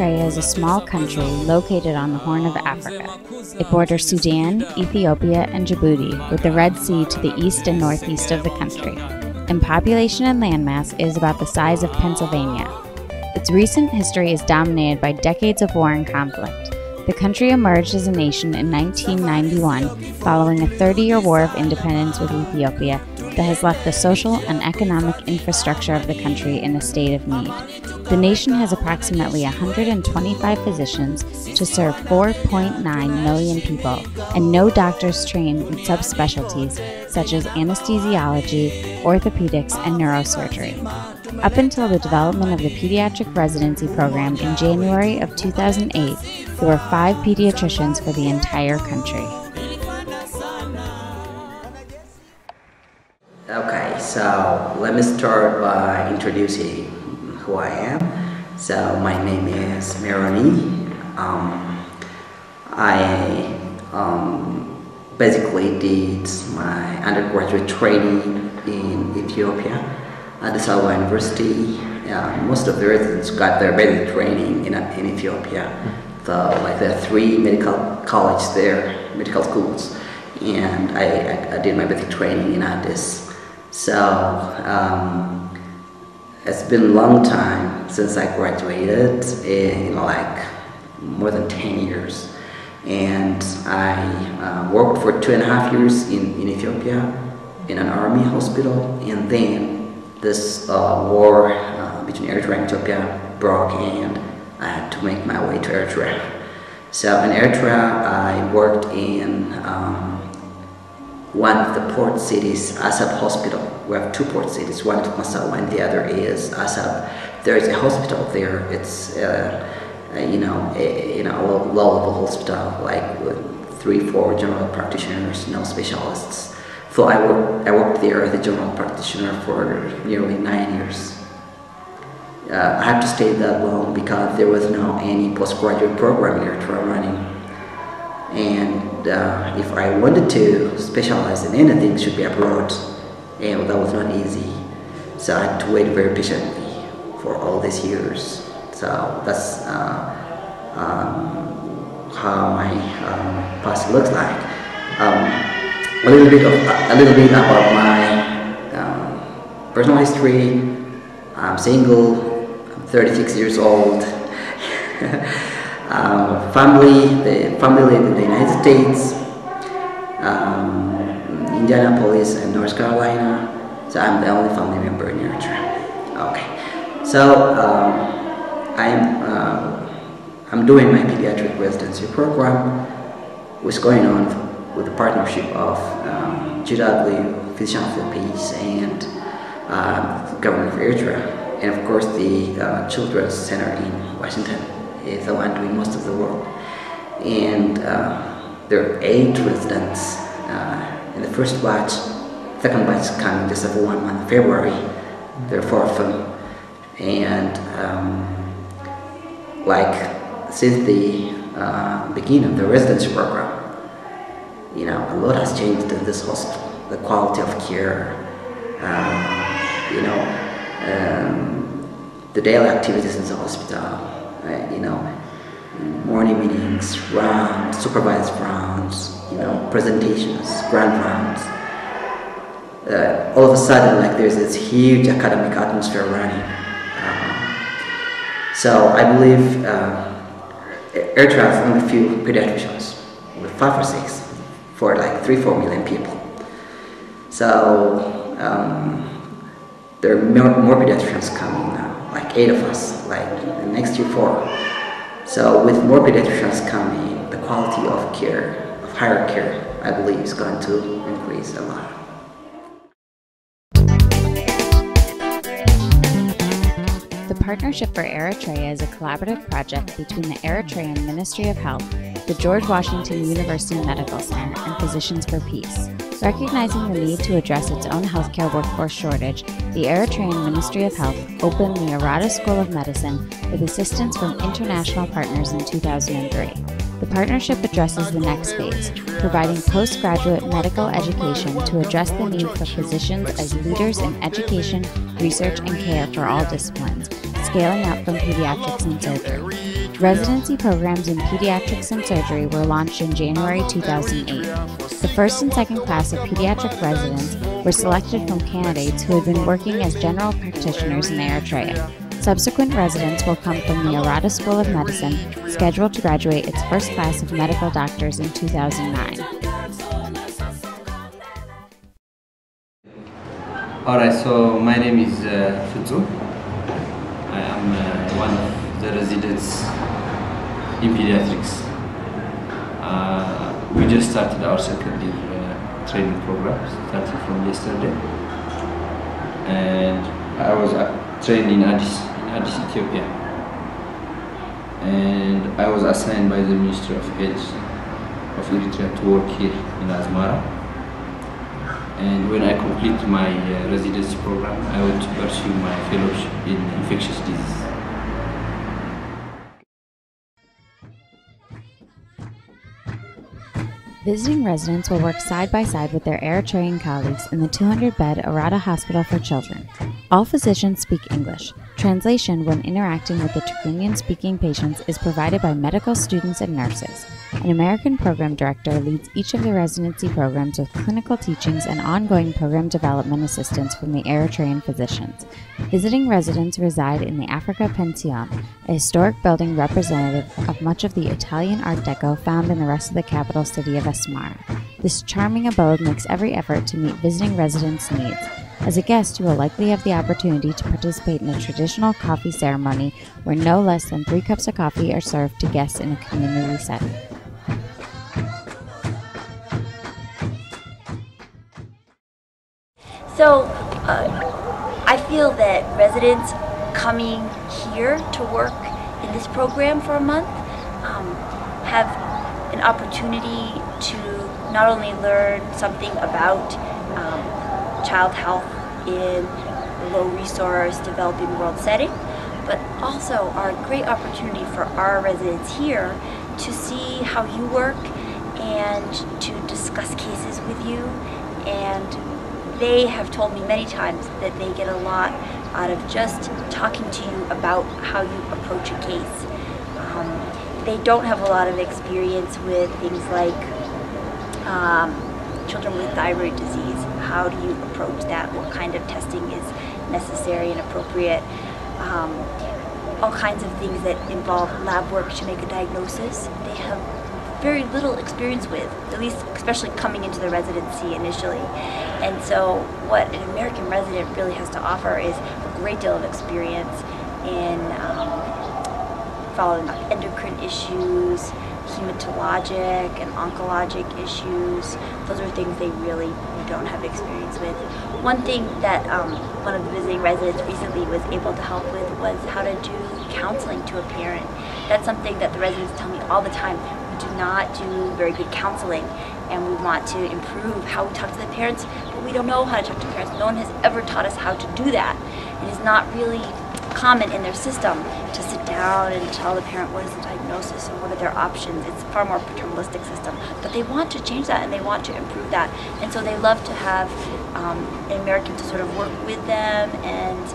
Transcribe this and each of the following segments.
Eritrea is a small country located on the Horn of Africa. It borders Sudan, Ethiopia, and Djibouti, with the Red Sea to the east and northeast of the country. In population and landmass, it is about the size of Pennsylvania. Its recent history is dominated by decades of war and conflict. The country emerged as a nation in 1991, following a 30-year war of independence with Ethiopia that has left the social and economic infrastructure of the country in a state of need. The nation has approximately 125 physicians to serve 4.9 million people, and no doctors trained in subspecialties such as anesthesiology, orthopedics, and neurosurgery. Up until the development of the pediatric residency program in January of 2008, there were 5 pediatricians for the entire country. Okay, so let me start by introducing who I am. So my name is Meroni. I basically did my undergraduate training in Ethiopia at the Sawa University. Most of the residents got their basic training in Ethiopia. There are 3 medical colleges there, medical schools, and I did my basic training in Addis. So it's been a long time since I graduated, more than 10 years. And I worked for 2.5 years in Ethiopia in an army hospital, and then this war between Eritrea and Ethiopia broke, and I had to make my way to Eritrea. So in Eritrea, I worked in one of the port cities, Asab Hospital. We have 2 port cities, one is Massawa and the other is Asab. There is a hospital there. It's a low-level hospital, with 3-4 general practitioners, no specialists. So I worked there as a general practitioner for nearly 9 years. I had to stay that long because there was no any postgraduate program in Eritrea running. And if I wanted to specialize in anything, it should be abroad, and that was not easy. So I had to wait very patiently for all these years. So that's how my past looks like. A little bit about my personal history. I'm single. I'm 36 years old. Family live in the United States, Indianapolis and North Carolina. So I'm the only family member in Eritrea. Okay, so I'm doing my pediatric residency program, which is going on with the partnership of GW, Physicians for Peace, and the government of Eritrea, and of course the Children's Center in Washington is the one doing most of the work. And there are 8 residents in the first batch. Second batch is coming just after 1 month, February. There are 4 of them. And since the beginning of the residency program, a lot has changed in this hospital. The quality of care, the daily activities in the hospital, morning meetings, rounds, supervised rounds, presentations, grand rounds. All of a sudden, there's this huge academic atmosphere running. So I believe Eritrea has only a few pediatricians, with 5 or 6, for 3-4 million people. So there are more pediatricians coming now, 8 of us, the next year 4. So with more pediatricians coming, the quality of care, of higher care, I believe is going to increase a lot. The Partnership for Eritrea is a collaborative project between the Eritrean Ministry of Health, the George Washington University Medical Center, and Physicians for Peace. Recognizing the need to address its own healthcare workforce shortage, the Eritrean Ministry of Health opened the Arada School of Medicine with assistance from international partners in 2003. The partnership addresses the next phase, providing postgraduate medical education to address the need for physicians as leaders in education, research, and care for all disciplines, scaling up from pediatrics and surgery. Residency programs in pediatrics and surgery were launched in January 2008. The first and second class of pediatric residents were selected from candidates who had been working as general practitioners in Eritrea. Subsequent residents will come from the Arata School of Medicine, scheduled to graduate its first class of medical doctors in 2009. Alright, so my name is Futsu. I am one of the residents in pediatrics. We just started our second year training program, starting from yesterday. And I was trained in Addis, Ethiopia. And I was assigned by the Ministry of Health of Eritrea to work here in Asmara. And when I complete my residency program, I will pursue my fellowship in infectious disease. Visiting residents will work side by side with their Eritrean colleagues in the 200-bed Arata Hospital for Children. All physicians speak English. Translation when interacting with the Tigrinian-speaking patients is provided by medical students and nurses. An American program director leads each of the residency programs with clinical teachings and ongoing program development assistance from the Eritrean physicians. Visiting residents reside in the Africa Pension, a historic building representative of much of the Italian Art Deco found in the rest of the capital city of Asmara. This charming abode makes every effort to meet visiting residents' needs. As a guest, you will likely have the opportunity to participate in a traditional coffee ceremony where no less than 3 cups of coffee are served to guests in a community setting. So, I feel that residents coming here to work in this program for a month have an opportunity to not only learn something about child health in a low-resource, developing world setting, but also are a great opportunity for our residents here to see how you work and to discuss cases with you. And they have told me many times that they get a lot out of just talking to you about how you approach a case. They don't have a lot of experience with things like children with thyroid disease. How do you approach that? What kind of testing is necessary and appropriate? All kinds of things that involve lab work to make a diagnosis. They have very little experience with, at least especially coming into the residency initially. And so what an American resident really has to offer is a great deal of experience in following up endocrine issues, hematologic and oncologic issues. Those are things they really don't have experience with. One thing that one of the visiting residents recently was able to help with was how to do counseling to a parent. That's something that the residents tell me all the time. We do not do very good counseling, and we want to improve how we talk to the parents, but we don't know how to talk to parents. No one has ever taught us how to do that. It is not really common in their system to sit down and tell the parent what is the diagnosis and what are their options. It's a far more paternalistic system, but they want to change that and they want to improve that, and so they love to have an American to sort of work with them and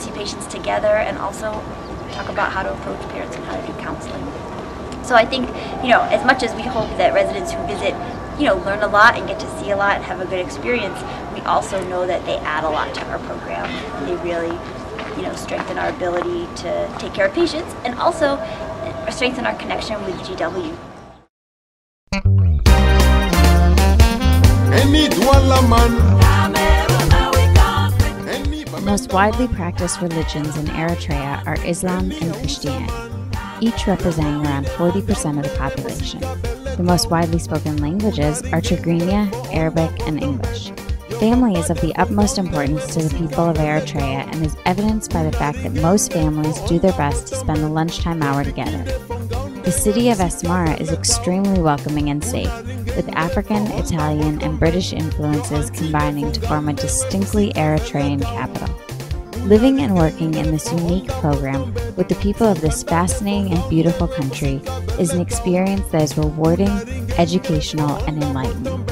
see patients together, and also talk about how to approach parents and how to do counseling. So I think, as much as we hope that residents who visit, learn a lot and get to see a lot and have a good experience, we also know that they add a lot to our program. They really strengthen our ability to take care of patients, and also strengthen our connection with GW. The most widely practiced religions in Eritrea are Islam and Christianity, each representing around 40% of the population. The most widely spoken languages are Tigrinya, Arabic, and English. Family is of the utmost importance to the people of Eritrea and is evidenced by the fact that most families do their best to spend the lunchtime hour together. The city of Asmara is extremely welcoming and safe, with African, Italian, and British influences combining to form a distinctly Eritrean capital. Living and working in this unique program with the people of this fascinating and beautiful country is an experience that is rewarding, educational, and enlightening.